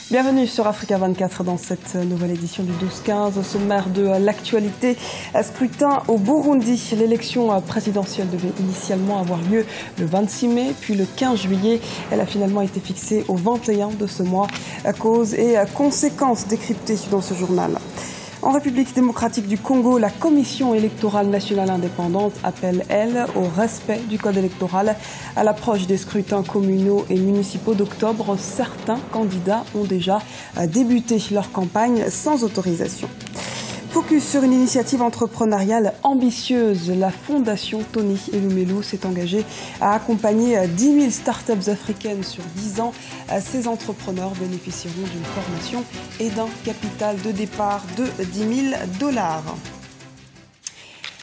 Bienvenue sur Africa 24 dans cette nouvelle édition du 12-15. Au sommaire de l'actualité, scrutin au Burundi. L'élection présidentielle devait initialement avoir lieu le 26 mai, puis le 15 juillet. Elle a finalement été fixée au 21 de ce mois. Causes et conséquences décryptées dans ce journal. En République démocratique du Congo, la Commission électorale nationale indépendante appelle, elle, au respect du code électoral. À l'approche des scrutins communaux et municipaux d'octobre, certains candidats ont déjà débuté leur campagne sans autorisation. Focus sur une initiative entrepreneuriale ambitieuse. La fondation Tony Elumelu s'est engagée à accompagner 10 000 startups africaines sur 10 ans. Ces entrepreneurs bénéficieront d'une formation et d'un capital de départ de $10 000.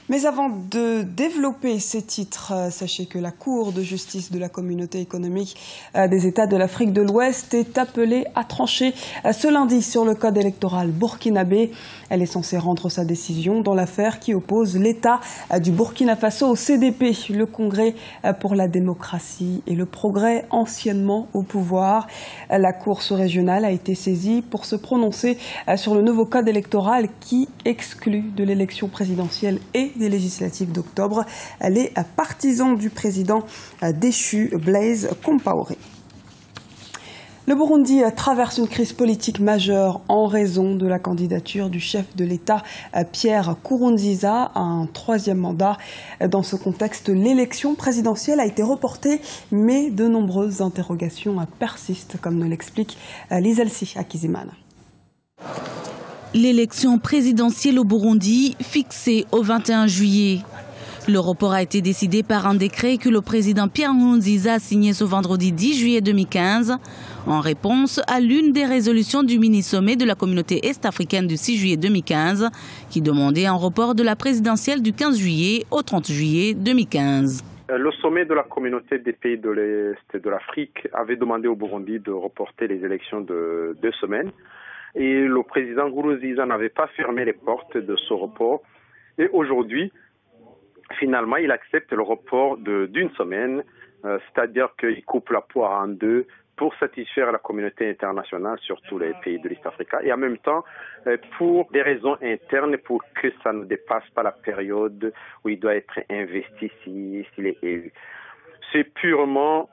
Mais avant de développer ces titres, sachez que la Cour de justice de la Communauté économique des États de l'Afrique de l'Ouest est appelée à trancher ce lundi sur le code électoral burkinabé. Elle est censée rendre sa décision dans l'affaire qui oppose l'État du Burkina Faso au CDP, le Congrès pour la démocratie et le progrès, anciennement au pouvoir. La Cour sous-régionale a été saisie pour se prononcer sur le nouveau code électoral qui exclut de l'élection présidentielle et des législatives d'octobre les partisans du président déchu Blaise Compaoré. Le Burundi traverse une crise politique majeure en raison de la candidature du chef de l'État, Pierre Nkurunziza, à un troisième mandat. Dans ce contexte, l'élection présidentielle a été reportée, mais de nombreuses interrogations persistent, comme nous l'explique Lizelsi Akizimana. L'élection présidentielle au Burundi fixée au 21 juillet. Le report a été décidé par un décret que le président Pierre Nkurunziza a signé ce vendredi 10 juillet 2015 en réponse à l'une des résolutions du mini-sommet de la communauté est-africaine du 6 juillet 2015 qui demandait un report de la présidentielle du 15 juillet au 30 juillet 2015. Le sommet de la communauté des pays de l'Est de l'Afrique avait demandé au Burundi de reporter les élections de 2 semaines. Et le président Nkurunziza n'avait pas fermé les portes de ce report. Et aujourd'hui, finalement, il accepte le report d'une semaine, c'est-à-dire qu'il coupe la poire en deux pour satisfaire la communauté internationale, surtout les pays de l'Est Afrique, et en même temps, pour des raisons internes, pour que ça ne dépasse pas la période où il doit être investi s'il est élu. C'est purement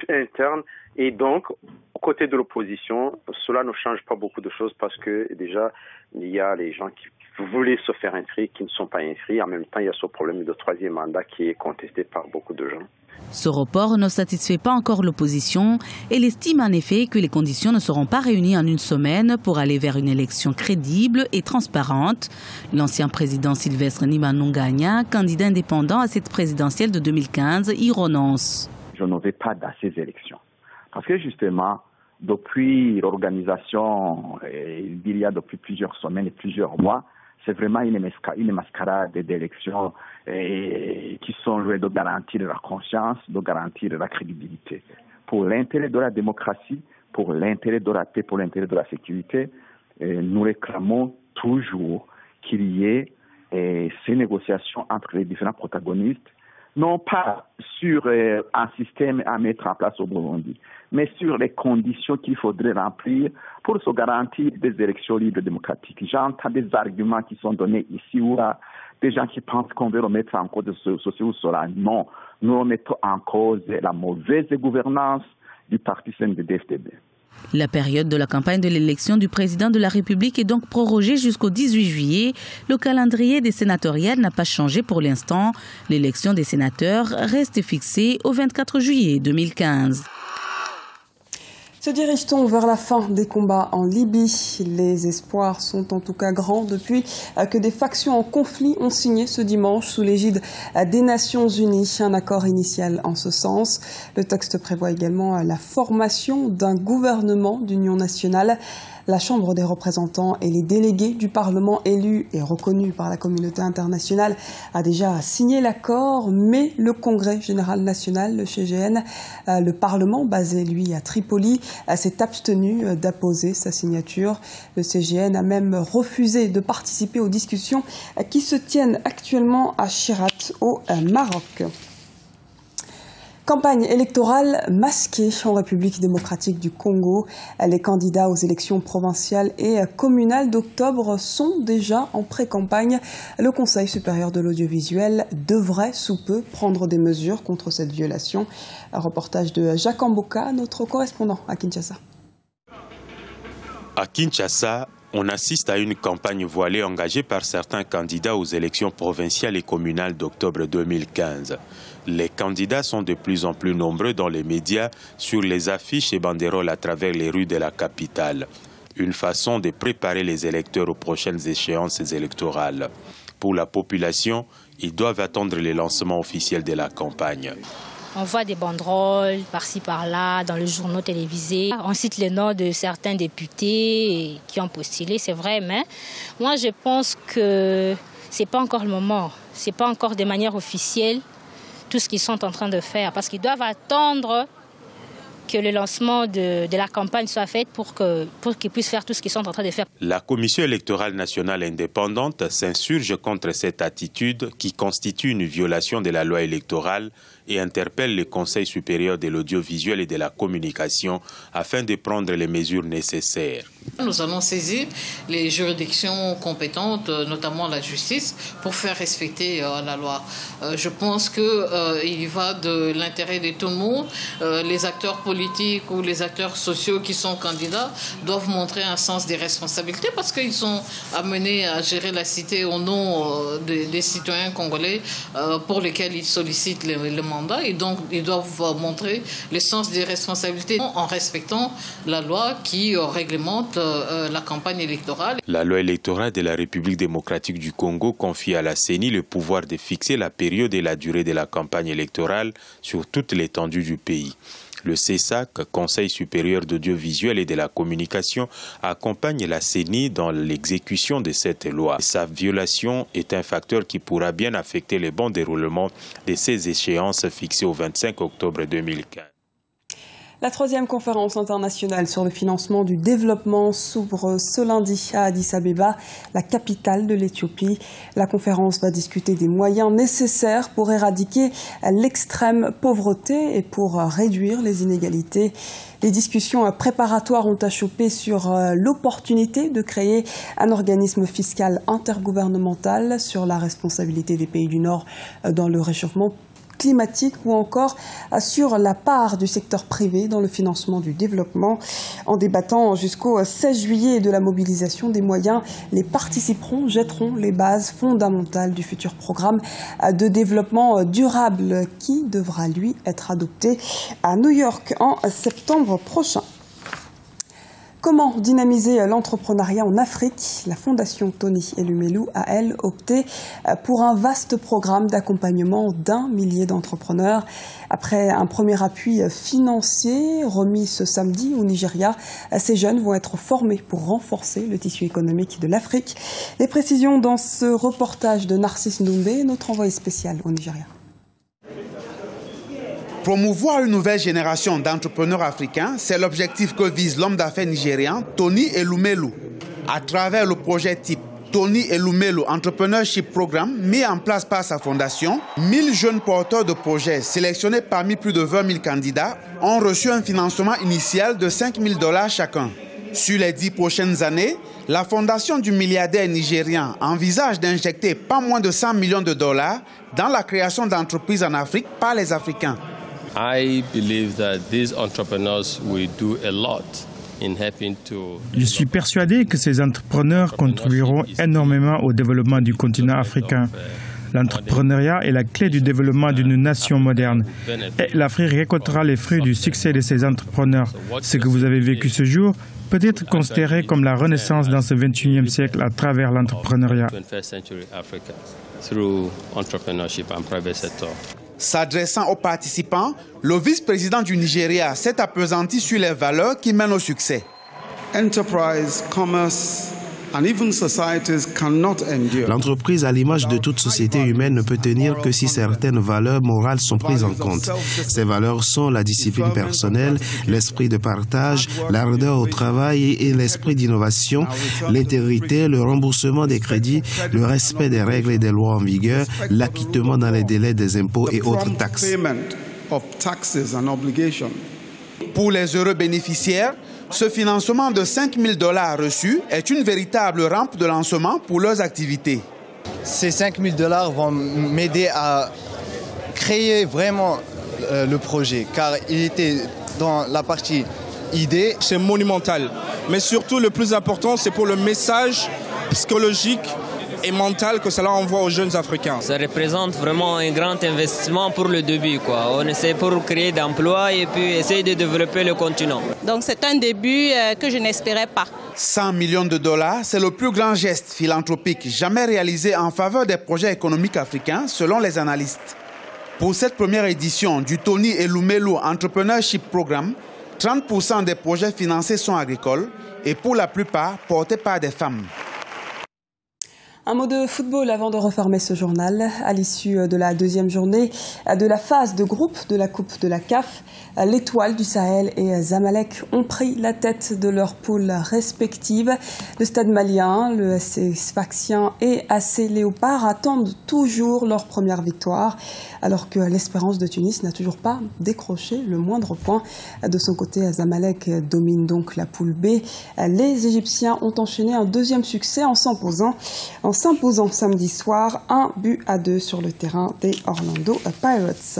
interne et donc, aux côtés de l'opposition, cela ne change pas beaucoup de choses parce que déjà, il y a les gens qui voulaient se faire inscrire, qui ne sont pas inscrits. En même temps, il y a ce problème de troisième mandat qui est contesté par beaucoup de gens. Ce report ne satisfait pas encore l'opposition. Elle estime en effet que les conditions ne seront pas réunies en une semaine pour aller vers une élection crédible et transparente. L'ancien président Sylvestre Ntibantunganya, candidat indépendant à cette présidentielle de 2015, y renonce. Je ne vais pas dans ces élections. Parce que justement, depuis l'organisation, il y a depuis plusieurs semaines et plusieurs mois, c'est vraiment une mascarade d'élections qui sont jouées de garantir la conscience, de garantir la crédibilité. Pour l'intérêt de la démocratie, pour l'intérêt de la paix, pour l'intérêt de la sécurité, nous réclamons toujours qu'il y ait ces négociations entre les différents protagonistes, non pas sur un système à mettre en place au Burundi, mais sur les conditions qu'il faudrait remplir pour se garantir des élections libres et démocratiques. J'entends des arguments qui sont donnés ici ou là, des gens qui pensent qu'on veut remettre en cause ceci ou cela. Non, nous remettons en cause la mauvaise gouvernance du parti CNDD-FDD. La période de la campagne de l'élection du président de la République est donc prorogée jusqu'au 18 juillet. Le calendrier des sénatoriales n'a pas changé pour l'instant. L'élection des sénateurs reste fixée au 24 juillet 2015. Se dirige-t-on vers la fin des combats en Libye? Les espoirs sont en tout cas grands depuis que des factions en conflit ont signé ce dimanche sous l'égide des Nations Unies un accord initial en ce sens. Le texte prévoit également la formation d'un gouvernement d'union nationale. La Chambre des représentants et les délégués du Parlement élus et reconnus par la communauté internationale a déjà signé l'accord, mais le Congrès général national, le CGN, le Parlement basé lui à Tripoli, s'est abstenu d'apposer sa signature. Le CGN a même refusé de participer aux discussions qui se tiennent actuellement à Chirat au Maroc. Campagne électorale masquée en République démocratique du Congo. Les candidats aux élections provinciales et communales d'octobre sont déjà en pré-campagne. Le Conseil supérieur de l'audiovisuel devrait sous peu prendre des mesures contre cette violation. Un reportage de Jacques Amboka, notre correspondant à Kinshasa. À Kinshasa, on assiste à une campagne voilée engagée par certains candidats aux élections provinciales et communales d'octobre 2015. Les candidats sont de plus en plus nombreux dans les médias, sur les affiches et banderoles à travers les rues de la capitale. Une façon de préparer les électeurs aux prochaines échéances électorales. Pour la population, ils doivent attendre le lancement officiel de la campagne. On voit des banderoles par-ci par-là dans les journaux télévisés. On cite les noms de certains députés qui ont postulé, c'est vrai, mais moi je pense que ce n'est pas encore le moment. Ce n'est pas encore de manière officielle tout ce qu'ils sont en train de faire, parce qu'ils doivent attendre que le lancement de la campagne soit fait pour qu'ils puissent faire tout ce qu'ils sont en train de faire. La Commission électorale nationale indépendante s'insurge contre cette attitude qui constitue une violation de la loi électorale et interpelle le Conseil supérieur de l'audiovisuel et de la communication afin de prendre les mesures nécessaires. Nous allons saisir les juridictions compétentes, notamment la justice, pour faire respecter la loi. Je pense qu'il va de l'intérêt de tout le monde. Les acteurs politiques ou les acteurs sociaux qui sont candidats doivent montrer un sens des responsabilités parce qu'ils sont amenés à gérer la cité au nom des citoyens congolais pour lesquels ils sollicitent le mandat. Et donc, ils doivent montrer le sens des responsabilités en respectant la loi qui réglemente la campagne électorale. La loi électorale de la République démocratique du Congo confie à la CENI le pouvoir de fixer la période et la durée de la campagne électorale sur toute l'étendue du pays. Le CESAC, Conseil supérieur d'audiovisuel et de la communication, accompagne la CENI dans l'exécution de cette loi. Sa violation est un facteur qui pourra bien affecter le bon déroulement de ces échéances fixées au 25 octobre 2015. La 3e conférence internationale sur le financement du développement s'ouvre ce lundi à Addis Abeba, la capitale de l'Éthiopie. La conférence va discuter des moyens nécessaires pour éradiquer l'extrême pauvreté et pour réduire les inégalités. Les discussions préparatoires ont achoppé sur l'opportunité de créer un organisme fiscal intergouvernemental sur la responsabilité des pays du Nord dans le réchauffement climatique ou encore sur la part du secteur privé dans le financement du développement. En débattant jusqu'au 16 juillet de la mobilisation des moyens, les participants jetteront les bases fondamentales du futur programme de développement durable qui devra, lui, être adopté à New York en septembre prochain. Comment dynamiser l'entrepreneuriat en Afrique? La Fondation Tony Elumelu a, elle, opté pour un vaste programme d'accompagnement d'1 millier d'entrepreneurs. Après un premier appui financier remis ce samedi au Nigeria, ces jeunes vont être formés pour renforcer le tissu économique de l'Afrique. Les précisions dans ce reportage de Narcisse Ndoumbe, notre envoyé spécial au Nigeria. Promouvoir une nouvelle génération d'entrepreneurs africains, c'est l'objectif que vise l'homme d'affaires nigérian Tony Elumelu. À travers le projet type Tony Elumelu Entrepreneurship Programme, mis en place par sa fondation, 1000 jeunes porteurs de projets sélectionnés parmi plus de 20 000 candidats ont reçu un financement initial de $5 000 chacun. Sur les 10 prochaines années, la fondation du milliardaire nigérian envisage d'injecter pas moins de $100 millions dans la création d'entreprises en Afrique par les Africains. I believe that these entrepreneurs will do a lot in helping to... Je suis persuadé que ces entrepreneurs contribueront énormément au développement du continent africain. L'entrepreneuriat est la clé du développement d'une nation moderne. Et l'Afrique récoltera les fruits du succès de ces entrepreneurs. Ce que vous avez vécu ce jour peut être considéré comme la renaissance dans ce 21e siècle à travers l'entrepreneuriat. S'adressant aux participants, le vice-président du Nigeria s'est appesanti sur les valeurs qui mènent au succès. Enterprise, commerce, and even societies cannot endure. L'entreprise, à l'image de toute société humaine, ne peut tenir que si certaines valeurs morales sont prises en compte. Ces valeurs sont la discipline personnelle, l'esprit de partage, l'ardeur au travail et l'esprit d'innovation, l'intégrité, le remboursement des crédits, le respect des règles et des lois en vigueur, l'acquittement dans les délais des impôts et autres taxes. of taxes and obligations. Pour les heureux bénéficiaires, ce financement de $5 000 reçus est une véritable rampe de lancement pour leurs activités. Ces $5 000 vont m'aider à créer vraiment le projet, car il était dans la partie idée. C'est monumental, mais surtout le plus important, c'est pour le message psychologique et mental que cela envoie aux jeunes Africains. Ça représente vraiment un grand investissement pour le début, quoi. On essaie pour créer d'emplois et puis essayer de développer le continent. Donc c'est un début que je n'espérais pas. $100 millions, c'est le plus grand geste philanthropique jamais réalisé en faveur des projets économiques africains, selon les analystes. Pour cette première édition du Tony Elumelu Entrepreneurship Programme, 30% des projets financés sont agricoles et pour la plupart portés par des femmes. Un mot de football avant de refermer ce journal. À l'issue de la deuxième journée de la phase de groupe de la Coupe de la CAF, l'Étoile du Sahel et Zamalek ont pris la tête de leurs poules respectives. Le Stade malien, le SC Sfaxien et AC Léopard attendent toujours leur première victoire, alors que l'Espérance de Tunis n'a toujours pas décroché le moindre point. De son côté, Zamalek domine donc la poule B. Les Égyptiens ont enchaîné un deuxième succès en s'imposant samedi soir 1-2 sur le terrain des Orlando Pirates.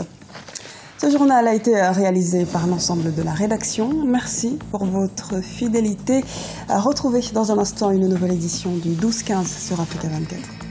Ce journal a été réalisé par l'ensemble de la rédaction. Merci pour votre fidélité. Retrouvez dans un instant une nouvelle édition du 12-15 sur Africa 24.